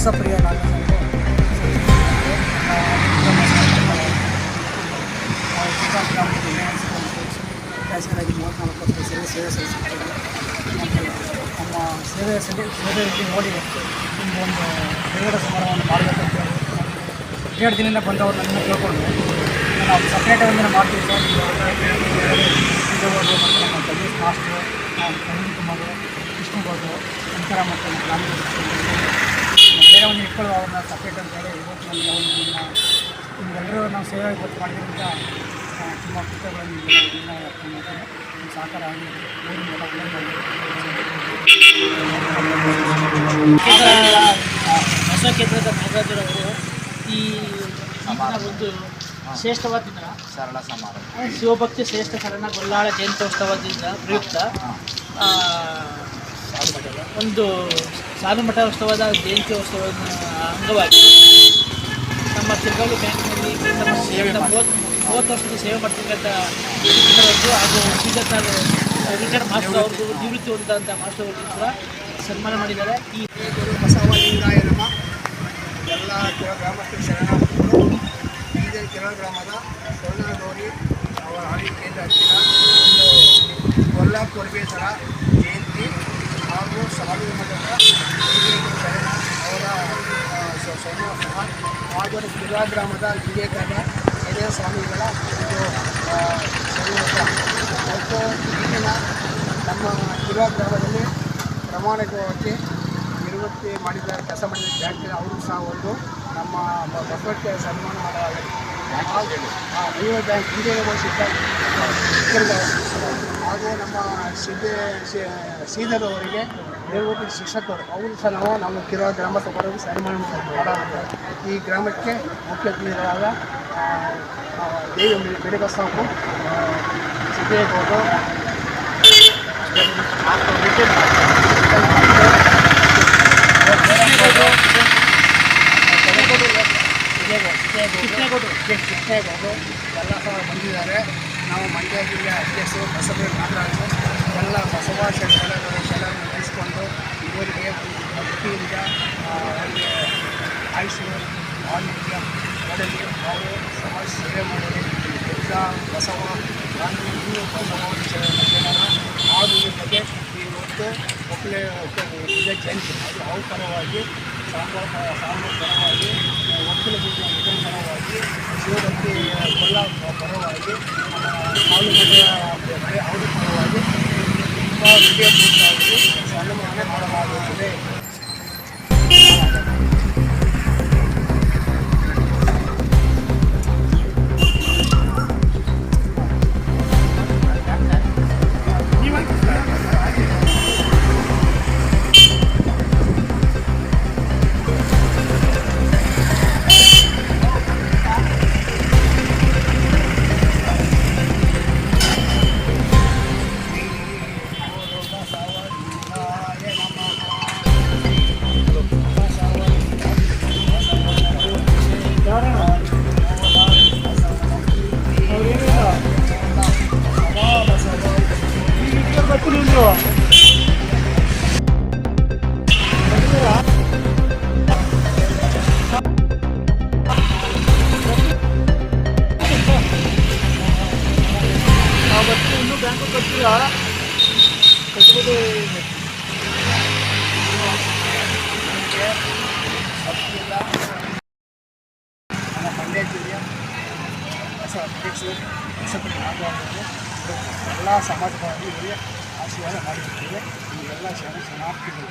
ಬಸಪ್ರಿಯ ನಾಗರಾಜ್ ಶಾಸಕರಾಗಿ 34 ವರ್ಷ ಸೇವೆ ಸಲ್ಲಿಸಿದ್ದಾರೆ. ಮತ್ತು ನಮ್ಮ ಸೇವೆಯಲ್ಲಿ ನೋಡಿ ಒಂದು ದೇವರ ಸಮಾರಂಭವನ್ನು ಮಾಡಬೇಕಂತ ಹೇಳಿ 2 ದಿನದಿಂದ ಬಂದವರು ನನ್ನ ಕೇಳ್ಕೊಂಡು ನಾವು ಸಪ್ರೇಟಾಗಿ ಒಂದಿನ ಮಾಡ್ತೀವಿ ಸರ್. ವಿಜಯವಾಡ ಮತ್ತು ನಮ್ಮ ಜಗದೀಶ್ ಮಾಸ್ಟ್ರು, ಪ್ರವೀಣ್ ಕುಮಾರ್, ವಿಷ್ಣುಗೌಡರು, ಶಂಕರ ಮತ್ತು ಬೇರೆ ಒಂದು ಇಟ್ಕೊಳ್ಳೋ ಅವ್ರನ್ನ ಸಪ್ರೇಟ್ ಅಂತ ಹೇಳಿ ಇವತ್ತು ನಿಮ್ಗೆಲ್ಲರೂ ನಾವು ಸೇವೆ ಗೊತ್ತು ಮಾಡಿದ್ರಿಂದ ತುಂಬ ಕೃತ್ಯಗಳನ್ನು ಸಹಕಾರ ಆಗಿ ಹೊಸ ಕೇಂದ್ರದ ನಾಗರಾಜರವರು ಈ ಒಂದು ಶ್ರೇಷ್ಠವಾದ ದಿನ ಸರಳ ಸಮಾರಂಭ ಶಿವಭಕ್ತಿ ಶ್ರೇಷ್ಠ ಶರಣ ಗೊಲ್ಲಾಳ ಜಯಂತ್ಯೋತ್ಸವದಿಂದ ಪ್ರಯುಕ್ತ ಒಂದು ಸಾಲುಮಠ ಉತ್ಸವದ ಜಯಂತ್ಯೋತ್ಸವದ ಅಂಗವಾಗಿ ನಮ್ಮ ತಿರುಗಾಳಿ ಬ್ಯಾಂಕ್ನಲ್ಲಿ ನಮ್ಮ ಸೇವೆ 30 ವರ್ಷದ ಸೇವೆ ಮಾಡ್ತಕ್ಕಂಥ ಹಾಗೂ ರಿಟೈರ್ಡ್ ಮಾಸ್ಟರ್ ಅವ್ರದ್ದು ನಿವೃತ್ತಿ ಹೊಂದಂಥ ಮಾಸ್ಟರ್ ಅವ್ರಿಗೂ ಕೂಡ ಸನ್ಮಾನ ಮಾಡಿದ್ದಾರೆ. ಈ ಬಸವಲಿಂಗಾಯ ನಮ ಎಲ್ಲ ಗ್ರಾಮಸ್ಥರು ಶರಣಾರ್ಥಿಗಳು. ಈಗ ಕೆರಳ ಗ್ರಾಮದ ಸ್ವರ್ಣಗೌರಿ ಅವರ ಆಡಳಿತ ಕೇಂದ್ರ ಹತ್ತಿರ ಒಂದು ಕೊಲ್ಲ ಕೊರಬೇಸರ ಜಯಂತಿ ಹಾಗೂ ಸಾವಿರ ಮಠದ ಅವರ ಸ್ವರ್ಣೋತ್ಸವ ಹಾಗೂ ಕೆರಳ ಗ್ರಾಮದ ವಿವೇಕಾದ ಹಿರಿಯ ಸ್ವಾಮಿಗಳ ಒಂದು ಸ್ವರ್ಣೋತ್ಸವ ಮತ್ತು ಈಗಿನ ನಮ್ಮ ಕೆರಳ ಗ್ರಾಮದಲ್ಲಿ ಪ್ರಮಾಣಿಕವಾಗಿ ನಿವೃತ್ತಿ ಮಾಡಿದ್ದಾರೆ, ಕೆಲಸ ಮಾಡಿದ ಬ್ಯಾಂಕ್ ಅವರು ಸಹ ಒಂದು ನಮ್ಮ ಬಸವಕ್ಕೆ ಸನ್ಮಾನ ಮಾಡಲಾಗಿದೆ. ರಿವರ್ ಬ್ಯಾಂಕ್ ಇಂಡಿಯನ್ ಹಾಗೂ ನಮ್ಮ ಶ್ರೀಧರ್ ಅವರಿಗೆ ನಿವೃತ್ತಿ ಶಿಕ್ಷಕರು ಅವರು ಸಹ ನಾವು ಕೆರಳ ಗ್ರಾಮದ ಹೊರಗೆ ಸನ್ಮಾನ ಮಾಡಲಾಗಿದೆ. ಈ ಗ್ರಾಮಕ್ಕೆ ಮುಖ್ಯ ಅತಿಥಿಗಳಾದ ದೇವಿ ಬೆಳಗಸ್ವಾಮಿ, ಸಿದ್ದೇಗೌಡರು, ಕೃಷ್ಣೇಗೌಡರು ಎಲ್ಲ ಸಹ ಬಂದಿದ್ದಾರೆ. ನಾವು ಮಂಡ್ಯ ಜಿಲ್ಲೆ ಅಧ್ಯಕ್ಷರು ಬಸಪ್ರಿಯ ನಾಗರಾಜು ಎಲ್ಲ ಬಸವ ಶರಣರು ನಡೆಸಿಕೊಂಡು ಇವರಿಗೆ ಭಕ್ತಿಯಿಂದ ಅವರಿಗೆ ಆಯುಷ್ಯ ಆರೋಗ್ಯ ಮಾಡಲಿ, ಅವರು ಸಮಾಜ ಸೇವೆ ಮಾಡಲಿ. ಬಸವ ಗಾಂಧಿ ಇನ್ನೂ ಬಸವ ಜನರ ಆರೋಗ್ಯ ಬಗ್ಗೆ ಇವತ್ತು ಒಕ್ಕಲೆ ಜಯಂತಿ ಅದು ಅವ್ರ ಪರವಾಗಿ ಪರವಾಗಿ ಒಕ್ಕಲ ಪರವಾಗಿ ಶಿವಭಕ್ತಿ ಕೊಲ್ಲ ಪರವಾಗಿ ಅವರ ಪರವಾಗಿ ತುಂಬ ವಿಜಯಪೂರ್ವಕವಾಗಿ ಸನ್ಮಾನ ಮಾಡಲಾಗುತ್ತದೆ. ಇನ್ನೂ ಬ್ಯಾಂಕು ಕಟ್ಟಿಲ್ಲ, ಕಟ್ಬೋದು. ನಮ್ಮ ಮಂಡ್ಯ ಜಿಲ್ಲೆಯ ಹೊಸ ಅಧ್ಯಕ್ಷರು ಬಸಪ್ರಿಯ ನಾಗರಾಜರು ಎಲ್ಲ ಸಮಾಜವಾಗಿ ಇವರಿಗೆ ಆಶೀರ್ವಾದ ಮಾಡಿರುತ್ತೇವೆ. ಈ ಎಲ್ಲ ಶರಣಾರ್ಥಿಗಳು